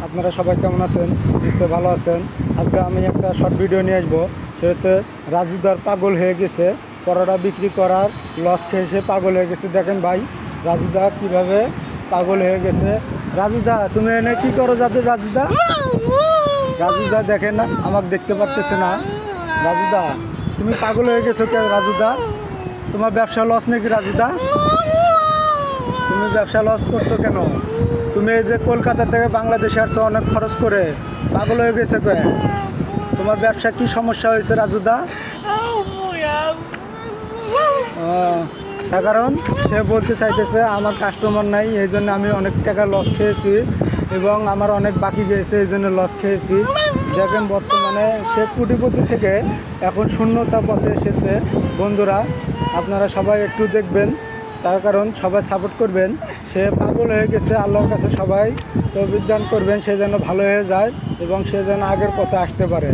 আপনারা সবাই কেমন আছেন? নিশ্চয়ই ভালো আছেন। আজকে আমি একটা শর্ট ভিডিও নিয়ে আসবো। সে হচ্ছে রাজুদার পাগল হয়ে গেছে, পরোটা বিক্রি করার লস খেয়ে সে পাগল হয়ে গেছে। দেখেন ভাই, রাজুদা কীভাবে পাগল হয়ে গেছে। রাজুদা, তুমি এনে কী করো? রাজুদা, রাজুদা দেখেন না, আমাকে দেখতে পারতেছে না। রাজুদা, তুমি পাগল হয়ে গেছো কে? রাজুদা, তোমার ব্যবসা লস নাকি? রাজুদা, তুমি ব্যবসা লস করছো কেন? তুমি এই যে কলকাতা থেকে বাংলাদেশে আসছো অনেক খরচ করে, পাগল হয়ে গেছে কে? তোমার ব্যবসা কি সমস্যা হয়েছে রাজুদা? তার কারণ সে বলতে চাইতেছে আমার কাস্টমার নাই, এই জন্য আমি অনেক টাকা লস খেয়েছি এবং আমার অনেক বাকি গিয়েছে, এই জন্য লস খেয়েছি। দেখেন বর্তমানে সে কোটিপতি থেকে এখন শূন্যতা পথে এসেছে। বন্ধুরা, আপনারা সবাই একটু দেখবেন, তার কারণ সবাই সাপোর্ট করবেন। সে পাগল হয়ে গেছে, আল্লাহর কাছে সবাই তৌফিক দান করবেন সে যেন ভালো হয়ে যায় এবং সে যেন আগের পথে আসতে পারে।